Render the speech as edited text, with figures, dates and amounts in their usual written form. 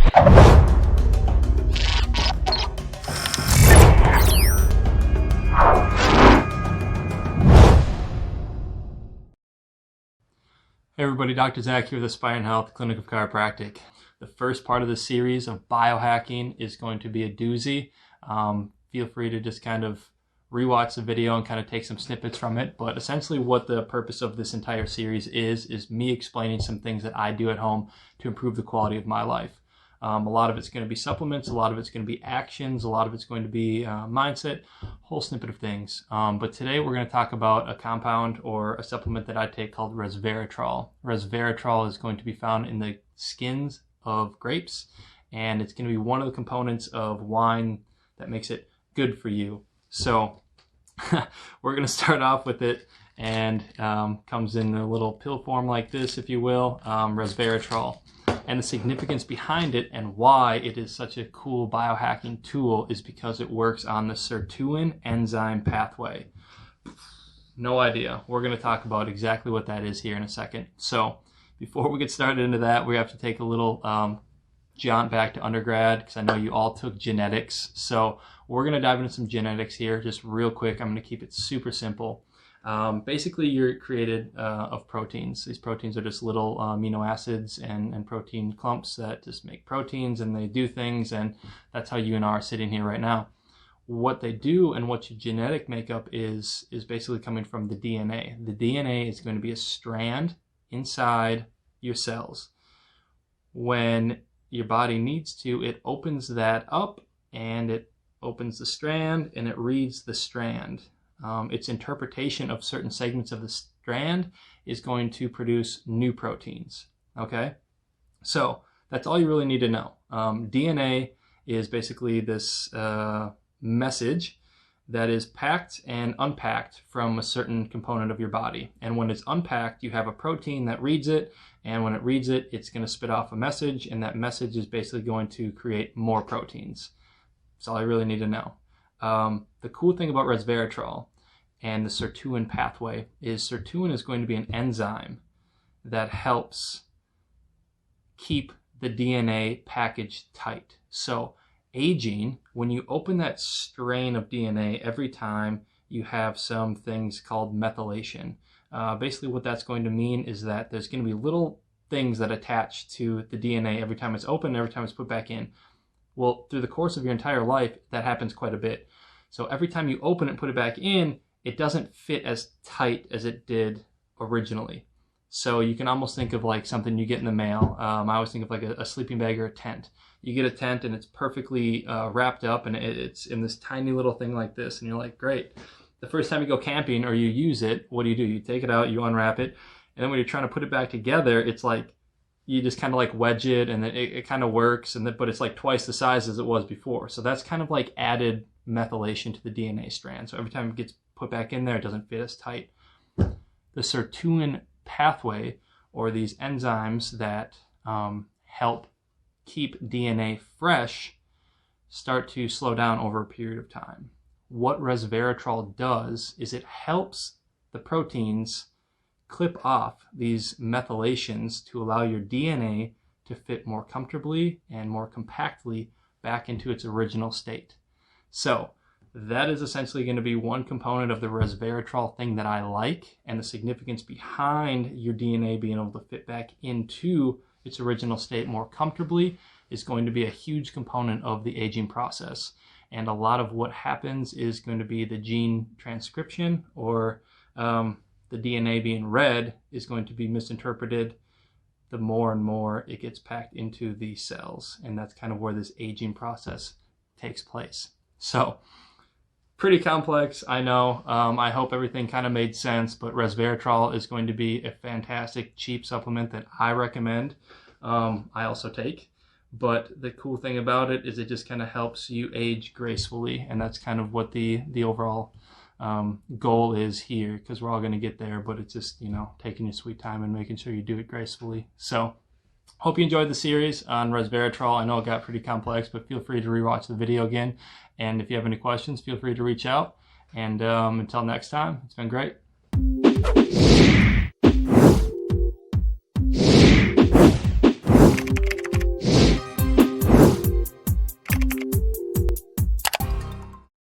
Hey everybody, Dr. Zach here with Aspire Health, Clinic of Chiropractic. The first part of the series of biohacking is going to be a doozy. Feel free to just kind of rewatch the video and kind of take some snippets from it. But essentially what the purpose of this entire series is me explaining some things that I do at home to improve the quality of my life. A lot of it's going to be supplements, a lot of it's going to be actions, a lot of it's going to be mindset, whole snippet of things. But today we're going to talk about a compound or a supplement that I take called Resveratrol. Resveratrol is going to be found in the skins of grapes, and it's going to be one of the components of wine that makes it good for you. So we're going to start off with it, and comes in a little pill form like this, if you will, Resveratrol. And the significance behind it and why it is such a cool biohacking tool is because it works on the sirtuin enzyme pathway. No idea. We're going to talk about exactly what that is here in a second. So before we get started into that, we have to take a little jaunt back to undergrad, because I know you all took genetics. So we're going to dive into some genetics here just real quick. I'm going to keep it super simple. Basically, you're created of proteins. These proteins are just little amino acids and protein clumps that just make proteins, and they do things, and that's how you and I are sitting here right now. What they do and what your genetic makeup is basically coming from the DNA. The DNA is going to be a strand inside your cells. When your body needs to, it opens that up, and it opens the strand, and it reads the strand. Its interpretation of certain segments of the strand is going to produce new proteins. Okay, so that's all you really need to know. DNA is basically this message that is packed and unpacked from a certain component of your body. And when it's unpacked, you have a protein that reads it, and when it reads it, it's going to spit off a message, and that message is basically going to create more proteins. That's all I really need to know. The cool thing about Resveratrol and the sirtuin pathway is sirtuin is going to be an enzyme that helps keep the DNA packaged tight. So aging, when you open that strain of DNA, every time you have some things called methylation. Basically what that's going to mean is that there's going to be little things that attach to the DNA every time it's opened, every time it's put back in. Well, through the course of your entire life, that happens quite a bit. So every time you open it and put it back in, it doesn't fit as tight as it did originally. So you can almost think of like something you get in the mail. I always think of like a sleeping bag or a tent. You get a tent and it's perfectly wrapped up, and it's in this tiny little thing like this, and you're like, great. The first time you go camping or you use it, what do? You take it out, you unwrap it, and then when you're trying to put it back together, it's like you just kind of like wedge it, and then it kind of works, and but it's like twice the size as it was before. So that's kind of like added methylation to the DNA strand. So every time it gets put back in there, it doesn't fit as tight. The sirtuin pathway, or these enzymes that help keep DNA fresh, start to slow down over a period of time. What Resveratrol does is it helps the proteins clip off these methylations to allow your DNA to fit more comfortably and more compactly back into its original state. So that is essentially going to be one component of the Resveratrol thing that I like, and the significance behind your DNA being able to fit back into its original state more comfortably is going to be a huge component of the aging process. And a lot of what happens is going to be the gene transcription, or the DNA being read is going to be misinterpreted the more and more it gets packed into the cells. And that's kind of where this aging process takes place. So pretty complex, I know. I hope everything kind of made sense, but Resveratrol is going to be a fantastic, cheap supplement that I recommend. I also take. But the cool thing about it is it just kind of helps you age gracefully, and that's kind of what the overall goal is here, because we're all going to get there, but it's just, you know, taking your sweet time and making sure you do it gracefully. So hope you enjoyed the series on Resveratrol. I know it got pretty complex, but feel free to rewatch the video again. And if you have any questions, feel free to reach out. And until next time, it's been great.